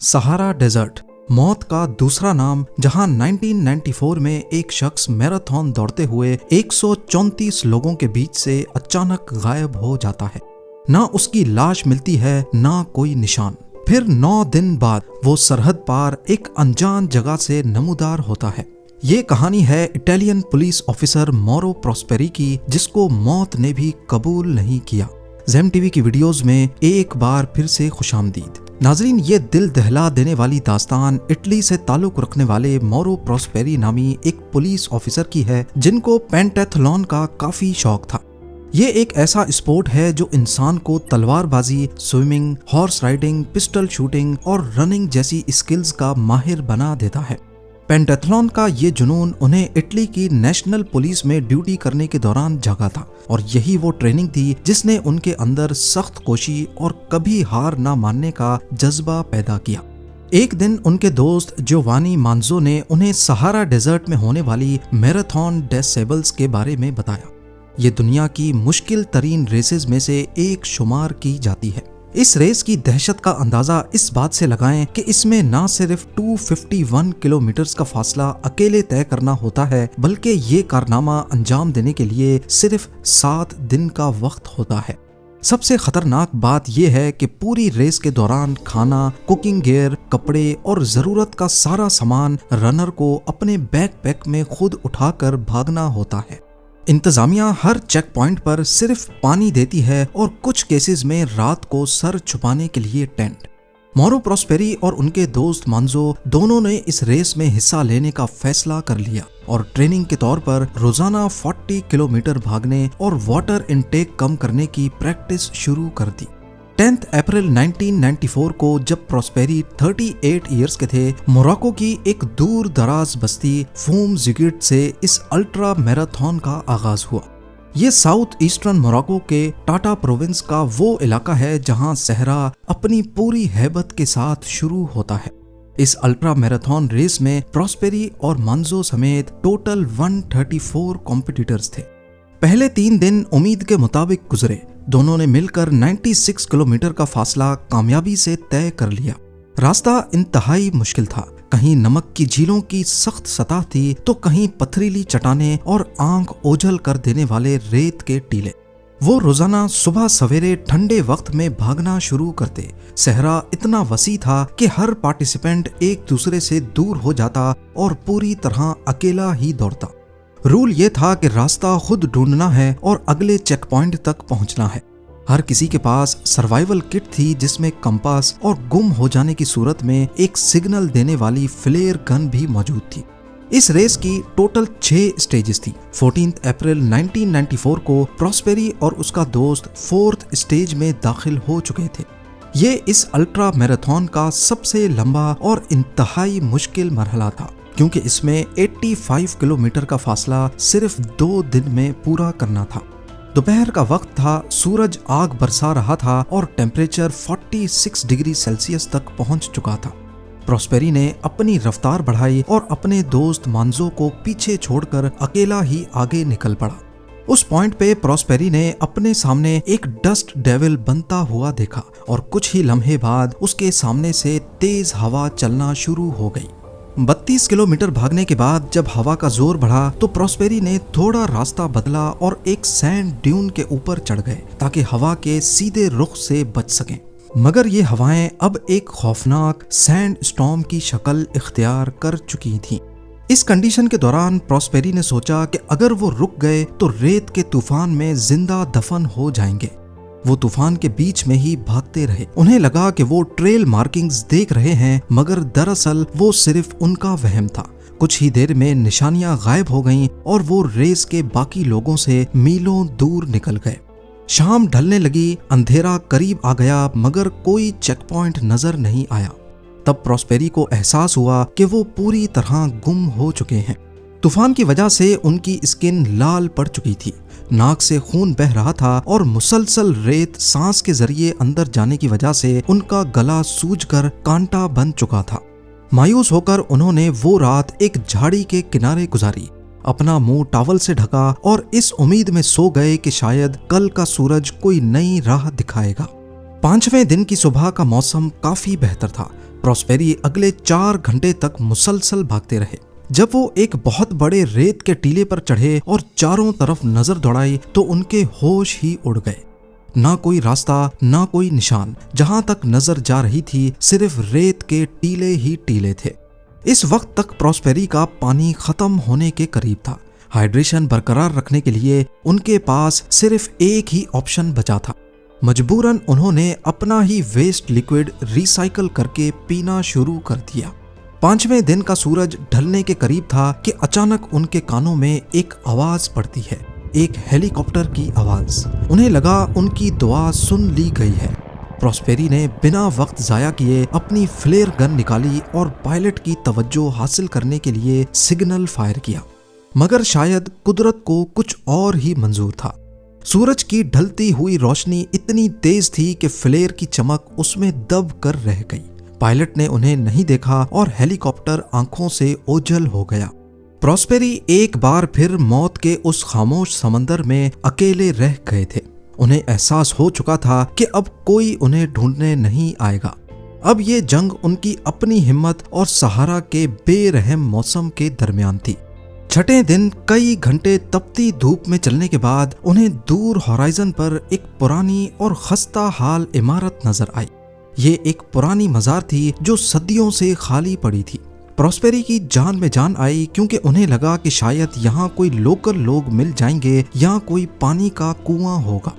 Sahara desert मौत का दूसरा नाम, जहां 1994 में एक शख्स मैराथन दौड़ते हुए 134 लोगों के बीच से अचानक गायब हो जाता है। ना उसकी लाश मिलती है, ना कोई निशान। फिर 9 दिन बाद वो सरहद पार एक अनजान जगह से नमूदार होता है। ये कहानी है इटालियन पुलिस ऑफिसर मौरो प्रॉस्पेरी की, जिसको मौत ने भी कबूल नहीं किया। ज़ेम टीवी की वीडियोस में एक बार फिर से खुशामदीद। नाजरीन, ये दिल दहला देने वाली दास्तान इटली से ताल्लुक रखने वाले मौरो प्रॉस्पेरी नामी एक पुलिस ऑफिसर की है, जिनको पेंटाथलॉन का काफी शौक था। ये एक ऐसा स्पोर्ट है जो इंसान को तलवारबाजी, swimming, horse riding, pistol shooting और रनिंग जैसी स्किल्स का माहिर बना देता है। पेंटाथलॉन का ये जुनून उन्हें इटली की नेशनल पुलिस में ड्यूटी करने के दौरान जागा था, और यही वो ट्रेनिंग थी जिसने उनके अंदर सख्त कोशी और कभी हार ना मानने का जज्बा पैदा किया। एक दिन उनके दोस्त जोवानी मांजो ने उन्हें सहारा डेजर्ट में होने वाली मैराथन डेस सेबल्स के बारे में बताया। ये दुनिया की मुश्किल तरीन रेसेस में से एक शुमार की जाती है। इस रेस की दहशत का अंदाजा इस बात से लगाएं कि इसमें ना सिर्फ 251 किलोमीटर का फासला अकेले तय करना होता है, बल्कि ये कारनामा अंजाम देने के लिए सिर्फ 7 दिन का वक्त होता है। सबसे खतरनाक बात यह है कि पूरी रेस के दौरान खाना, कुकिंग गियर, कपड़े और जरूरत का सारा सामान रनर को अपने बैकपैक में खुद उठाकर भागना होता है। इंतजामिया हर चेक पॉइंट पर सिर्फ पानी देती है और कुछ केसेस में रात को सर छुपाने के लिए टेंट। मौरो प्रॉस्पेरी और उनके दोस्त मांजो दोनों ने इस रेस में हिस्सा लेने का फैसला कर लिया और ट्रेनिंग के तौर पर रोजाना 40 किलोमीटर भागने और वाटर इनटेक कम करने की प्रैक्टिस शुरू कर दी। 10 अप्रैल 1994 को जब प्रॉस्पेरी 38 इयर्स के थे, मोरक्को की एक दूर दराज बस्ती फूम जिगिट से इस अल्ट्रा मैराथन का आगाज हुआ। ये साउथ ईस्टर्न मोरक्को के टाटा प्रोविंस का वो इलाका है जहां सहरा अपनी पूरी हैबत के साथ शुरू होता है। इस अल्ट्रा मैराथन रेस में प्रॉस्पेरी और मांजो समेत टोटल 134 कॉम्पिटिटर्स थे। पहले 3 दिन उम्मीद के मुताबिक गुजरे। दोनों ने मिलकर 96 किलोमीटर का फासला कामयाबी से तय कर लिया। रास्ता इंतहाई मुश्किल था। कहीं नमक की झीलों की सख्त सतह थी, तो कहीं पथरीली चट्टानें और आंख ओझल कर देने वाले रेत के टीले। वो रोजाना सुबह सवेरे ठंडे वक्त में भागना शुरू करते। सहरा इतना वसी था कि हर पार्टिसिपेंट एक दूसरे से दूर हो जाता और पूरी तरह अकेला ही दौड़ता। रूल ये था कि रास्ता खुद ढूंढना है और अगले चेक पॉइंट तक पहुंचना है। हर किसी के पास सर्वाइवल किट थी, जिसमें कंपास और गुम हो जाने की सूरत में एक सिग्नल देने वाली फ्लेयर गन भी मौजूद थी। इस रेस की टोटल 6 स्टेजेस थी। 14 अप्रैल 1994 को प्रॉस्पेरी और उसका दोस्त 4th स्टेज में दाखिल हो चुके थे। ये इस अल्ट्रा मैराथन का सबसे लंबा और इंतहाई मुश्किल मरहला था, क्योंकि इसमें 85 किलोमीटर का फासला सिर्फ 2 दिन में पूरा करना था। दोपहर का वक्त था, सूरज आग बरसा रहा था और टेम्परेचर 46 डिग्री सेल्सियस तक पहुंच चुका था। प्रॉस्पेरी ने अपनी रफ्तार बढ़ाई और अपने दोस्त मांजो को पीछे छोड़कर अकेला ही आगे निकल पड़ा। उस पॉइंट पे प्रॉस्पेरी ने अपने सामने एक डस्ट डेविल बनता हुआ देखा और कुछ ही लम्हे बाद उसके सामने से तेज हवा चलना शुरू हो गई। 32 किलोमीटर भागने के बाद जब हवा का जोर बढ़ा, तो प्रॉस्पेरी ने थोड़ा रास्ता बदला और एक सैंड ड्यून के ऊपर चढ़ गए ताकि हवा के सीधे रुख से बच सकें। मगर ये हवाएं अब एक खौफनाक सैंड स्टॉर्म की शक्ल इख्तियार कर चुकी थीं। इस कंडीशन के दौरान प्रॉस्पेरी ने सोचा कि अगर वो रुक गए तो रेत के तूफान में जिंदा दफन हो जाएंगे। वो तूफान के बीच में ही भागते रहे। उन्हें लगा कि वो ट्रेल मार्किंग्स देख रहे हैं, मगर दरअसल वो सिर्फ उनका वहम था। कुछ ही देर में निशानियां गायब हो गईं और वो रेस के बाकी लोगों से मीलों दूर निकल गए। शाम ढलने लगी, अंधेरा करीब आ गया, मगर कोई चेक पॉइंट नजर नहीं आया। तब प्रॉस्पेरी को एहसास हुआ कि वो पूरी तरह गुम हो चुके हैं। तूफान की वजह से उनकी स्किन लाल पड़ चुकी थी, नाक से खून बह रहा था और मुसलसल रेत सांस के जरिए अंदर जाने की वजह से उनका गला सूजकर कांटा बन चुका था। मायूस होकर उन्होंने वो रात एक झाड़ी के किनारे गुजारी, अपना मुंह टॉवल से ढका और इस उम्मीद में सो गए कि शायद कल का सूरज कोई नई राह दिखाएगा। 5वें दिन की सुबह का मौसम काफी बेहतर था। प्रॉस्पेरी अगले 4 घंटे तक मुसलसल भागते रहे। जब वो एक बहुत बड़े रेत के टीले पर चढ़े और चारों तरफ नजर दौड़ाई तो उनके होश ही उड़ गए। ना कोई रास्ता, ना कोई निशान। जहां तक नजर जा रही थी सिर्फ रेत के टीले ही टीले थे। इस वक्त तक प्रॉस्पेरी का पानी खत्म होने के करीब था। हाइड्रेशन बरकरार रखने के लिए उनके पास सिर्फ एक ही ऑप्शन बचा था। मजबूरन उन्होंने अपना ही वेस्ट लिक्विड रिसाइकल करके पीना शुरू कर दिया। 5वें दिन का सूरज ढलने के करीब था कि अचानक उनके कानों में एक आवाज पड़ती है, एक हेलीकॉप्टर की आवाज। उन्हें लगा उनकी दुआ सुन ली गई है। प्रॉस्पेरी ने बिना वक्त जाया किए अपनी फ्लेयर गन निकाली और पायलट की तवज्जो हासिल करने के लिए सिग्नल फायर किया। मगर शायद कुदरत को कुछ और ही मंजूर था। सूरज की ढलती हुई रोशनी इतनी तेज थी कि फ्लेयर की चमक उसमें दब कर रह गई। पायलट ने उन्हें नहीं देखा और हेलीकॉप्टर आंखों से ओझल हो गया। प्रॉस्पेरी एक बार फिर मौत के उस खामोश समंदर में अकेले रह गए थे। उन्हें एहसास हो चुका था कि अब कोई उन्हें ढूंढने नहीं आएगा। अब ये जंग उनकी अपनी हिम्मत और सहारा के बेरहम मौसम के दरमियान थी। छठे दिन कई घंटे तपती धूप में चलने के बाद उन्हें दूर होराइजन पर एक पुरानी और खस्ता हाल इमारत नजर आई। ये एक पुरानी मजार थी जो सदियों से खाली पड़ी थी। प्रॉस्पेरी की जान में जान आई क्योंकि उन्हें लगा कि शायद यहाँ कोई लोकल लोग मिल जाएंगे या कोई पानी का कुआं होगा।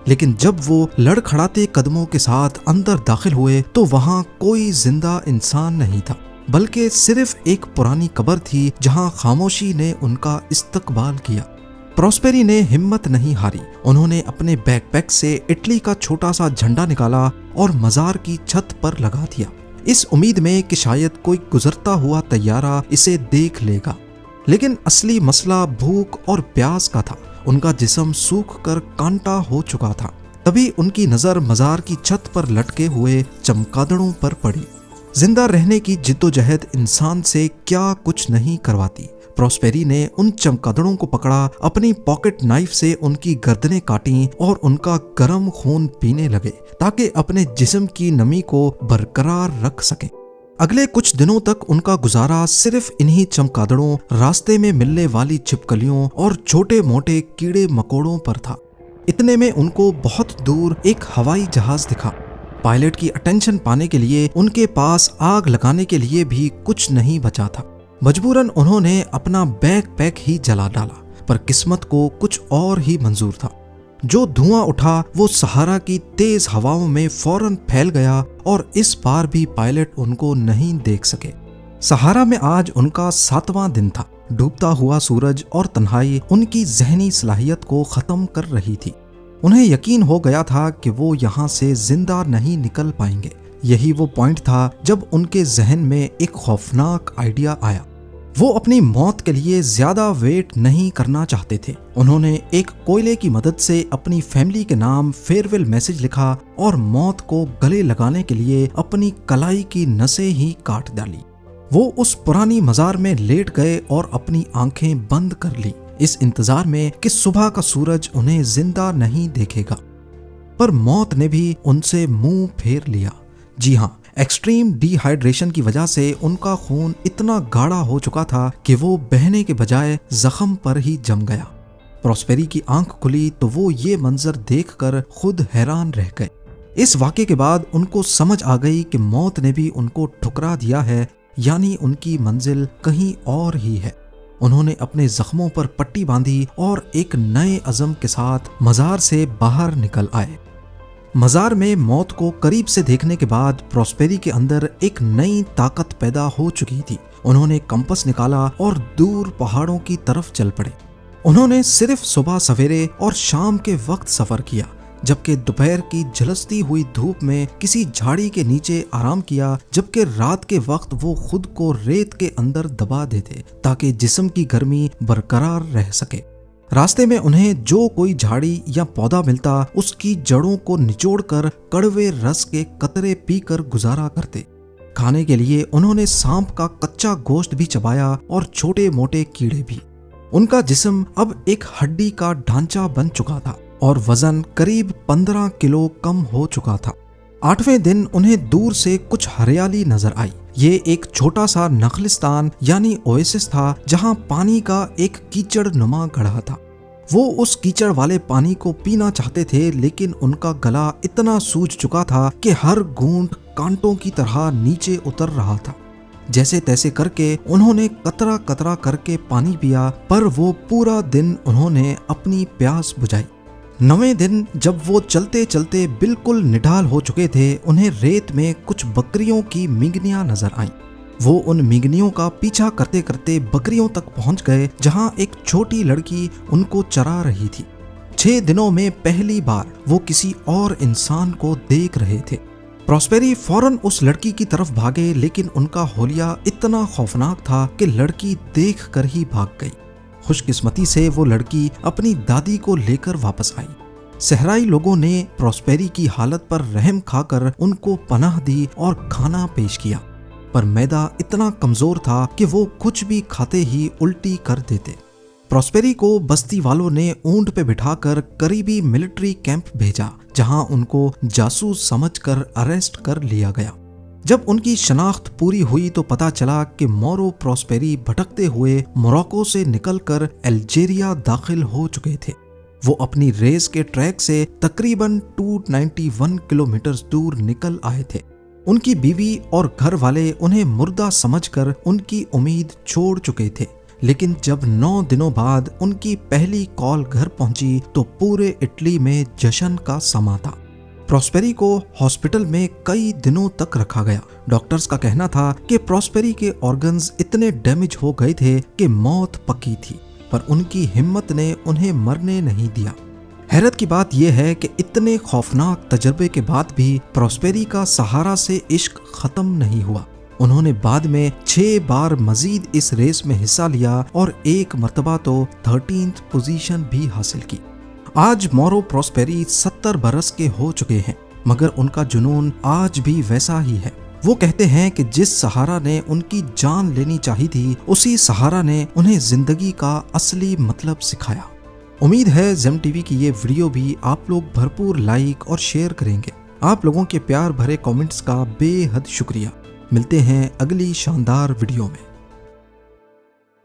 लेकिन जब वो लड़खड़ाते कदमों के साथ अंदर दाखिल हुए तो वहाँ कोई जिंदा इंसान नहीं था, बल्कि सिर्फ एक पुरानी कब्र थी जहां खामोशी ने उनका इस्तकबाल किया। प्रॉस्पेरी ने हिम्मत नहीं हारी। उन्होंने अपने बैकपैक से इटली का छोटा सा झंडा निकाला और मजार की छत पर लगा दिया, इस उम्मीद में कि शायद कोई गुजरता हुआ तैयारा इसे देख लेगा। लेकिन असली मसला भूख और प्यास का था। उनका जिस्म सूख कर कांटा हो चुका था। तभी उनकी नजर मजार की छत पर लटके हुए चमगादड़ों पर पड़ी। जिंदा रहने की जिद्दोजहद इंसान से क्या कुछ नहीं करवाती। प्रॉस्पेरी ने उन चमगादड़ों को पकड़ा, अपनी पॉकेट नाइफ से उनकी गर्दनें काटी और उनका गर्म खून पीने लगे ताकि अपने जिस्म की नमी को बरकरार रख सके। अगले कुछ दिनों तक उनका गुजारा सिर्फ इन्हीं चमगादड़ों, रास्ते में मिलने वाली छिपकलियों और छोटे मोटे कीड़े मकोड़ों पर था। इतने में उनको बहुत दूर एक हवाई जहाज दिखा। पायलट की अटेंशन पाने के लिए उनके पास आग लगाने के लिए भी कुछ नहीं बचा था। मजबूरन उन्होंने अपना बैकपैक ही जला डाला, पर किस्मत को कुछ और ही मंजूर था। जो धुआं उठा वो सहारा की तेज हवाओं में फौरन फैल गया और इस बार भी पायलट उनको नहीं देख सके। सहारा में आज उनका 7वां दिन था। डूबता हुआ सूरज और तन्हाई उनकी जहनी सलाहियत को खत्म कर रही थी। उन्हें यकीन हो गया था कि वो यहाँ से जिंदा नहीं निकल पाएंगे। यही वो पॉइंट था जब उनके जहन में एक खौफनाक आइडिया आया। वो अपनी मौत के लिए ज्यादा वेट नहीं करना चाहते थे। उन्होंने एक कोयले की मदद से अपनी फैमिली के नाम फेयरवेल मैसेज लिखा और मौत को गले लगाने के लिए अपनी कलाई की नसें ही काट डाली। वो उस पुरानी मजार में लेट गए और अपनी आंखें बंद कर ली, इस इंतजार में कि सुबह का सूरज उन्हें जिंदा नहीं देखेगा। पर मौत ने भी उनसे मुंह फेर लिया। जी हाँ, एक्सट्रीम डिहाइड्रेशन की वजह से उनका खून इतना गाढ़ा हो चुका था कि वो बहने के बजाय जख्म पर ही जम गया। प्रॉस्पेरी की आंख खुली तो वो ये मंजर देखकर खुद हैरान रह गए। इस वाक़े के बाद उनको समझ आ गई कि मौत ने भी उनको ठुकरा दिया है, यानी उनकी मंजिल कहीं और ही है। उन्होंने अपने जख्मों पर पट्टी बांधी और एक नए अज़म के साथ मजार से बाहर निकल आए। मजार में मौत को करीब से देखने के बाद प्रॉस्पेरी के अंदर एक नई ताकत पैदा हो चुकी थी। उन्होंने कंपास निकाला और दूर पहाड़ों की तरफ चल पड़े। उन्होंने सिर्फ सुबह सवेरे और शाम के वक्त सफर किया, जबकि दोपहर की झलसती हुई धूप में किसी झाड़ी के नीचे आराम किया, जबकि रात के वक्त वो खुद को रेत के अंदर दबा देते ताकि जिस्म की गर्मी बरकरार रह सके। रास्ते में उन्हें जो कोई झाड़ी या पौधा मिलता उसकी जड़ों को निचोड़कर कड़वे रस के कतरे पीकर गुजारा करते। खाने के लिए उन्होंने सांप का कच्चा गोश्त भी चबाया और छोटे मोटे कीड़े भी। उनका जिस्म अब एक हड्डी का ढांचा बन चुका था और वजन करीब 15 किलो कम हो चुका था। 8वें दिन उन्हें दूर से कुछ हरियाली नजर आई। ये एक छोटा सा नखलिस्तान यानी ओएसिस था जहां पानी का एक कीचड़ नुमा गढ़ा था। वो उस कीचड़ वाले पानी को पीना चाहते थे, लेकिन उनका गला इतना सूज चुका था कि हर घूंट कांटों की तरह नीचे उतर रहा था। जैसे तैसे करके उन्होंने कतरा कतरा करके पानी पिया, पर वो पूरा दिन उन्होंने अपनी प्यास बुझाई। 9वें दिन जब वो चलते चलते बिल्कुल निढाल हो चुके थे, उन्हें रेत में कुछ बकरियों की मिंगनियां नजर आईं। वो उन मिंगनियों का पीछा करते करते बकरियों तक पहुंच गए जहां एक छोटी लड़की उनको चरा रही थी। 6 दिनों में पहली बार वो किसी और इंसान को देख रहे थे। प्रॉस्पेरी फौरन उस लड़की की तरफ भागे, लेकिन उनका होलिया इतना खौफनाक था कि लड़की देख कर ही भाग गई। खुशकिस्मती से वो लड़की अपनी दादी को लेकर वापस आई। सहराई लोगों ने प्रॉस्पेरी की हालत पर रहम खाकर उनको पनाह दी और खाना पेश किया, पर मैदा इतना कमजोर था कि वो कुछ भी खाते ही उल्टी कर देते। प्रॉस्पेरी को बस्ती वालों ने ऊंट पे बिठाकर करीबी मिलिट्री कैंप भेजा, जहां उनको जासूस समझकर अरेस्ट कर लिया गया। जब उनकी शनाख्त पूरी हुई तो पता चला कि मोरो प्रॉस्पेरी भटकते हुए मोरक्को से निकलकर अल्जीरिया दाखिल हो चुके थे। वो अपनी रेस के ट्रैक से तकरीबन 291 किलोमीटर दूर निकल आए थे। उनकी बीवी और घर वाले उन्हें मुर्दा समझकर उनकी उम्मीद छोड़ चुके थे, लेकिन जब 9 दिनों बाद उनकी पहली कॉल घर पहुंची तो पूरे इटली में जश्न का समा था। प्रॉस्पेरी को हॉस्पिटल में कई दिनों तक रखा गया। डॉक्टर्स का कहना था कि प्रॉस्पेरी के ऑर्गन्स इतने डैमेज हो गए थे कि मौत पक्की थी, पर उनकी हिम्मत ने उन्हें मरने नहीं दिया। हैरत की बात यह है कि इतने खौफनाक तजर्बे के बाद भी प्रॉस्पेरी का सहारा से इश्क खत्म नहीं हुआ। उन्होंने बाद में 6 बार मजीद इस रेस में हिस्सा लिया और एक मर्तबा तो 13th पोजीशन भी हासिल की। आज मोरो प्रॉस्पेरी 70 बरस के हो चुके हैं, मगर उनका जुनून आज भी वैसा ही है। वो कहते हैं कि जिस सहारा ने उनकी जान लेनी चाहिए थी, उसी सहारा ने उन्हें जिंदगी का असली मतलब सिखाया। उम्मीद है जेम टीवी की ये वीडियो भी आप लोग भरपूर लाइक और शेयर करेंगे। आप लोगों के प्यार भरे कमेंट्स का बेहद शुक्रिया। मिलते हैं अगली शानदार वीडियो में।